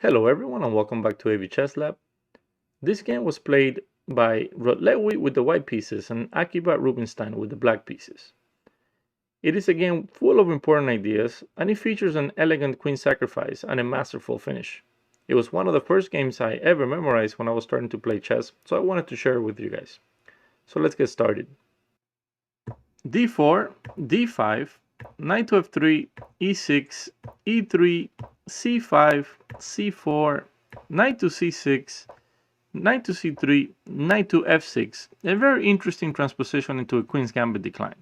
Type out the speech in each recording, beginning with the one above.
Hello everyone and welcome back to AV Chess Lab. This game was played by Rotlewi with the white pieces and Akiba Rubinstein with the black pieces. It is a game full of important ideas and it features an elegant queen sacrifice and a masterful finish. It was one of the first games I ever memorized when I was starting to play chess, so I wanted to share it with you guys. So let's get started. d4, d5, knight to f3, e6, e3, c5, c4, knight to c6, knight to c3, knight to f6, a very interesting transposition into a queen's gambit decline.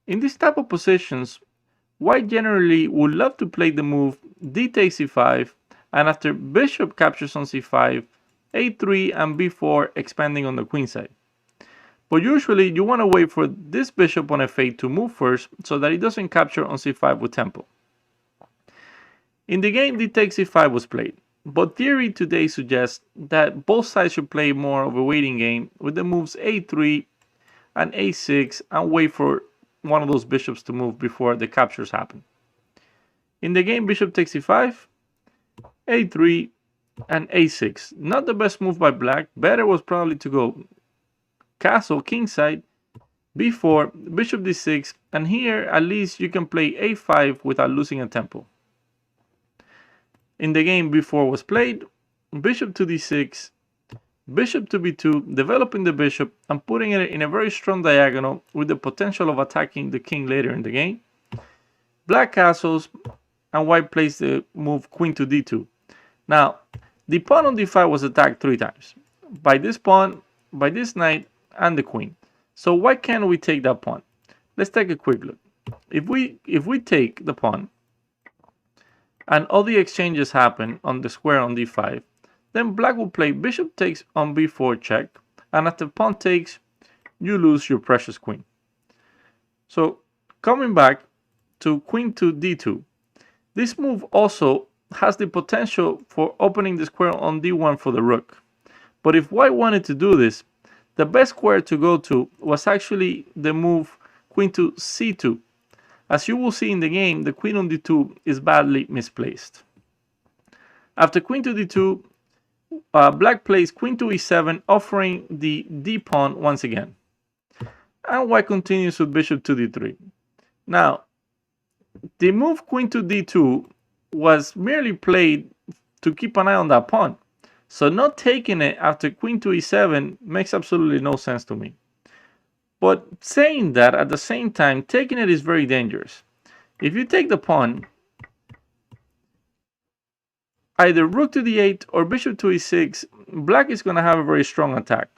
In this type of positions, white generally would love to play the move d takes c5, and after bishop captures on c5, a3 and b4 expanding on the queen side. But usually you want to wait for this bishop on f8 to move first so that it doesn't capture on c5 with tempo. In the game, d takes c5 was played, but theory today suggests that both sides should play more of a waiting game with the moves a3 and a6 and wait for one of those bishops to move before the captures happen. In the game, bishop takes c5, a3, and a6. Not the best move by black. Better was probably to go castle kingside, b4, bishop d6, and here at least you can play a5 without losing a tempo. In the game, b4 was played, bishop to d6, bishop to b2, developing the bishop and putting it in a very strong diagonal with the potential of attacking the king later in the game. Black castles, and white plays the move queen to d2. Now, the pawn on d5 was attacked 3 times, by this pawn, by this knight, and the queen. So why can't we take that pawn? Let's take a quick look. If we take the pawn and all the exchanges happen on the square on d5, then black will play bishop takes on b4 check, and after pawn takes, you lose your precious queen. So coming back to queen to d2, this move also has the potential for opening the square on d1 for the rook. But if white wanted to do this, the best square to go to was actually the move queen to c2. As you will see in the game, the queen on d2 is badly misplaced. After queen to d2, black plays queen to e7, offering the d pawn once again. And white continues with bishop to d3. Now, the move queen to d2 was merely played to keep an eye on that pawn. So not taking it after queen to e7 makes absolutely no sense to me. But saying that at the same time, taking it is very dangerous. If you take the pawn, either rook to d8 or bishop to e6, black is going to have a very strong attack.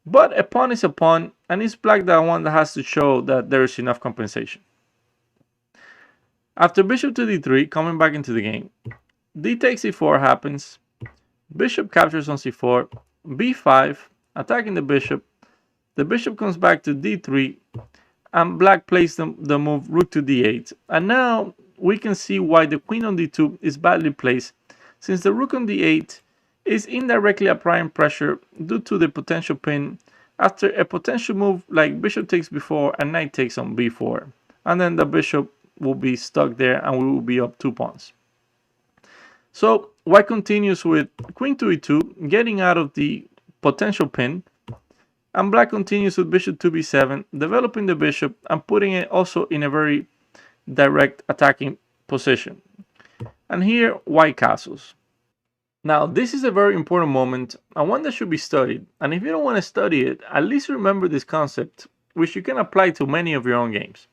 But a pawn is a pawn, and it's black that one that has to show that there is enough compensation. After bishop to d3, coming back into the game, d takes e4 happens, bishop captures on c4, b5, attacking the bishop comes back to d3, and black plays the move rook to d8. And now we can see why the queen on d2 is badly placed, since the rook on d8 is indirectly applying pressure due to the potential pin after a potential move like bishop takes b4 and knight takes on b4. And then the bishop will be stuck there and we will be up 2 pawns. So white continues with queen to e2, getting out of the potential pin, and black continues with bishop to b7, developing the bishop and putting it also in a very direct attacking position. And here white castles. Now this is a very important moment and one that should be studied, and if you don't want to study it, at least remember this concept, which you can apply to many of your own games.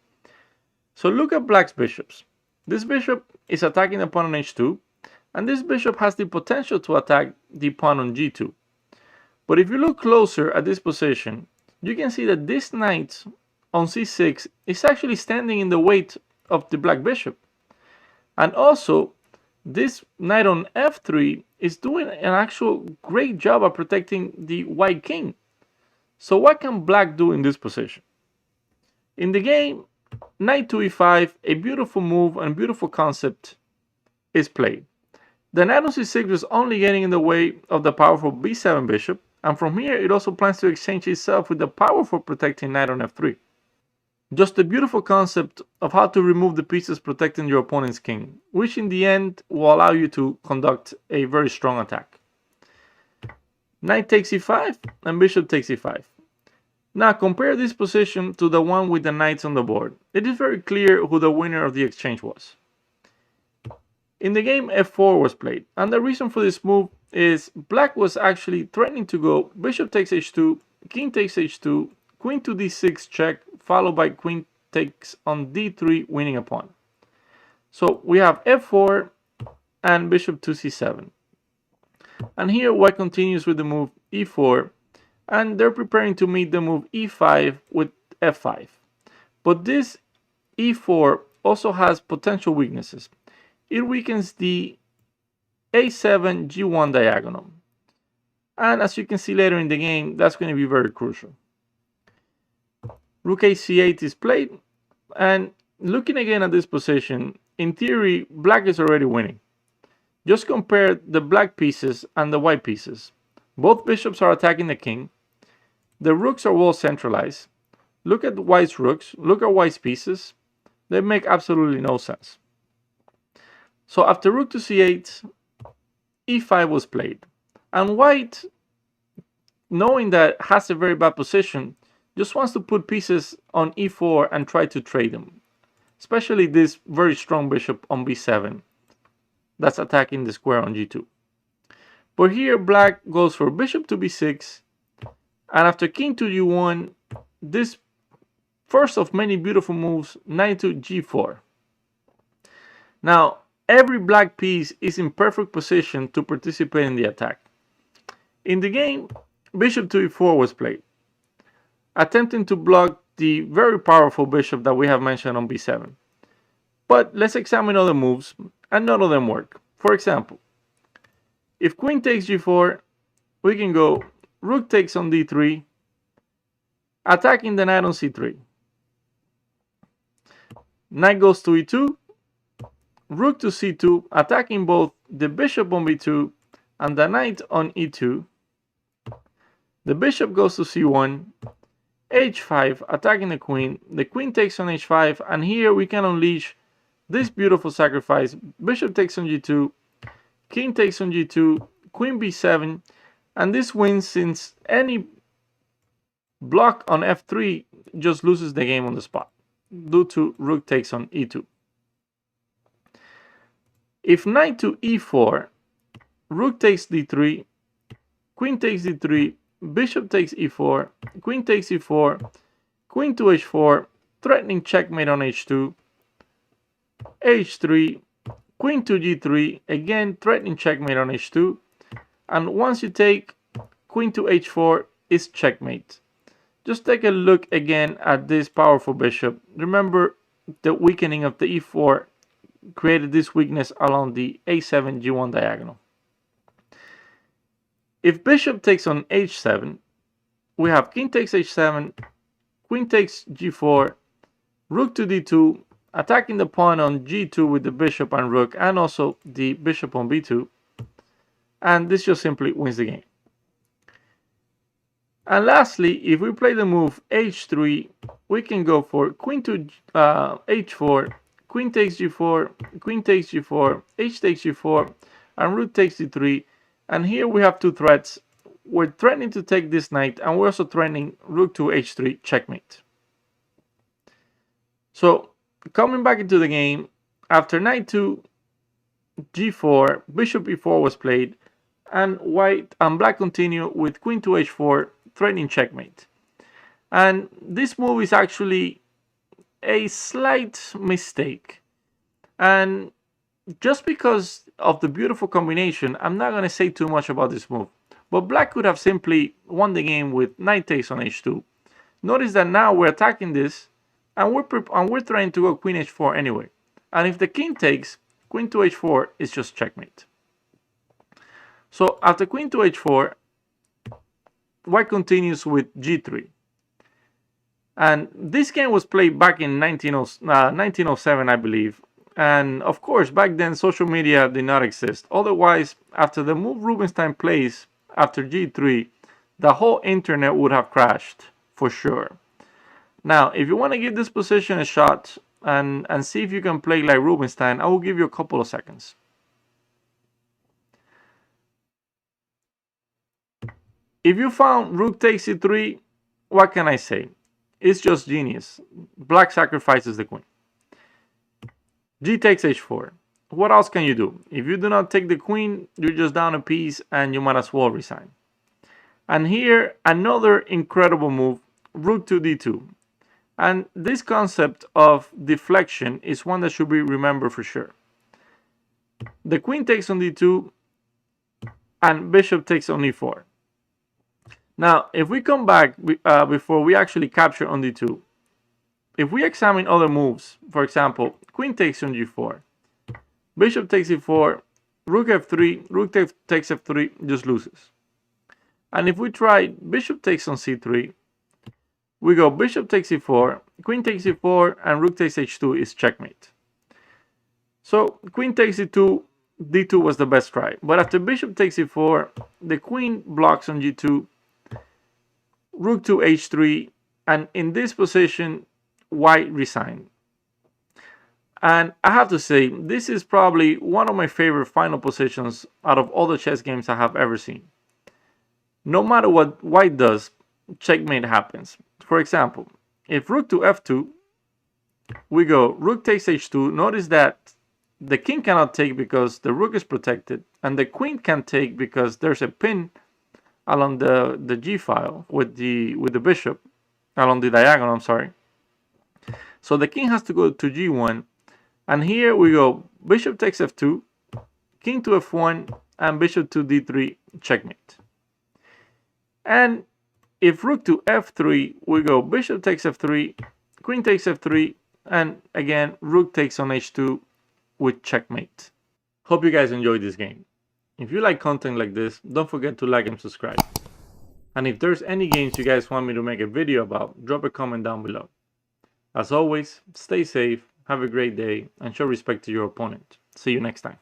So look at black's bishops. This bishop is attacking the pawn on h2, and this bishop has the potential to attack the pawn on g2. But if you look closer at this position, you can see that this knight on c6 is actually standing in the way of the black bishop. And also, this knight on f3 is doing an actual great job of protecting the white king. So what can black do in this position? In the game, knight to e5, a beautiful move and beautiful concept, is played. The knight on c6 was only getting in the way of the powerful b7 bishop, and from here it also plans to exchange itself with the powerful protecting knight on f3. Just a beautiful concept of how to remove the pieces protecting your opponent's king, which in the end will allow you to conduct a very strong attack. Knight takes e5 and bishop takes e5. Now compare this position to the one with the knights on the board. It is very clear who the winner of the exchange was. In the game, f4 was played, and the reason for this move is black was actually threatening to go bishop takes h2, king takes h2, queen to d6 check, followed by queen takes on d3, winning a pawn. So we have f4 and bishop to c7. And here white continues with the move e4, and they're preparing to meet the move e5 with f5. But this e4 also has potential weaknesses. It weakens the a7 g1 diagonal. And as you can see later in the game, that's going to be very crucial. Rook ac8 is played, and looking again at this position, in theory, black is already winning. Just compare the black pieces and the white pieces. Both bishops are attacking the king. The rooks are well centralized. Look at white's rooks, look at white's pieces. They make absolutely no sense. So after rook to c8, e5 was played. And white, knowing that has a very bad position, just wants to put pieces on e4 and try to trade them. Especially this very strong bishop on b7 that's attacking the square on g2. But here black goes for bishop to b6, and after king to g1, this first of many beautiful moves, knight to g4. Now, every black piece is in perfect position to participate in the attack. In the game, bishop to e4 was played, attempting to block the very powerful bishop that we have mentioned on b7. But let's examine other moves, and none of them work. For example, if queen takes g4, we can go rook takes on d3, attacking the knight on c3. Knight goes to e2, rook to c2, attacking both the bishop on b2 and the knight on e2. The bishop goes to c1, h5, attacking the queen takes on h5, and here we can unleash this beautiful sacrifice. Bishop takes on g2, king takes on g2, queen b7, and this wins since any block on f3 just loses the game on the spot due to rook takes on e2. If knight to e4, rook takes d3, queen takes d3, bishop takes e4, queen takes e4, queen to h4, threatening checkmate on h2, h3, queen to g3, again threatening checkmate on h2, and once you take queen to h4 is checkmate. Just take a look again at this powerful bishop. Remember the weakening of the e4 created this weakness along the a7 g1 diagonal. If bishop takes on h7, we have king takes h7, queen takes g4, rook to d2, attacking the pawn on g2 with the bishop and rook, and also the bishop on b2, and this just simply wins the game. And lastly, if we play the move h3, we can go for queen to h4, queen takes g4, queen takes g4, h takes g4, and rook takes d3. And here we have two threats. We're threatening to take this knight, and we're also threatening rook to h3, checkmate. So coming back into the game, after knight to g4, bishop e4 was played, and white and black continue with queen to h4, threatening checkmate. And this move is actually a slight mistake. And just because of the beautiful combination, I'm not going to say too much about this move. But black could have simply won the game with knight takes on h2. Notice that now we're attacking this, and we're trying to go queen h4 anyway. And if the king takes, queen to h4 is just checkmate. So after queen to h4, white continues with g3. And this game was played back in 1907, I believe. And of course, back then social media did not exist. Otherwise, after the move Rubinstein plays after g3, the whole internet would have crashed for sure. Now, if you want to give this position a shot and see if you can play like Rubinstein, I will give you a couple of seconds. If you found rook takes e3, what can I say? It's just genius. Black sacrifices the queen. G takes h4. What else can you do? If you do not take the queen, you're just down a piece and you might as well resign. And here, another incredible move, rook to d2. And this concept of deflection is one that should be remembered for sure. The queen takes on d2 and bishop takes on e4. Now, if we come back before we actually capture on d2, if we examine other moves, for example, queen takes on g4, bishop takes e4, rook f3, rook takes f3, just loses. And if we try bishop takes on c3, we go bishop takes e4, queen takes e4, and rook takes h2 is checkmate. So queen takes e2, d2 was the best try. But after bishop takes e4, the queen blocks on g2, rook to h3, and in this position, white resigned. And I have to say, this is probably one of my favorite final positions out of all the chess games I have ever seen. No matter what white does, checkmate happens. For example, if rook to f2, we go rook takes h2. Notice that the king cannot take because the rook is protected, and the queen can take because there's a pin along the g file with the bishop, along the diagonal, I'm sorry. So the king has to go to g1, and here we go bishop takes f2, king to f1, and bishop to d3, checkmate. And if rook to f3, we go bishop takes f3, queen takes f3, and again rook takes on h2 with checkmate. Hope you guys enjoyed this game. If you like content like this, don't forget to like and subscribe. And if there's any games you guys want me to make a video about, drop a comment down below. As always, stay safe, have a great day, and show respect to your opponent. See you next time.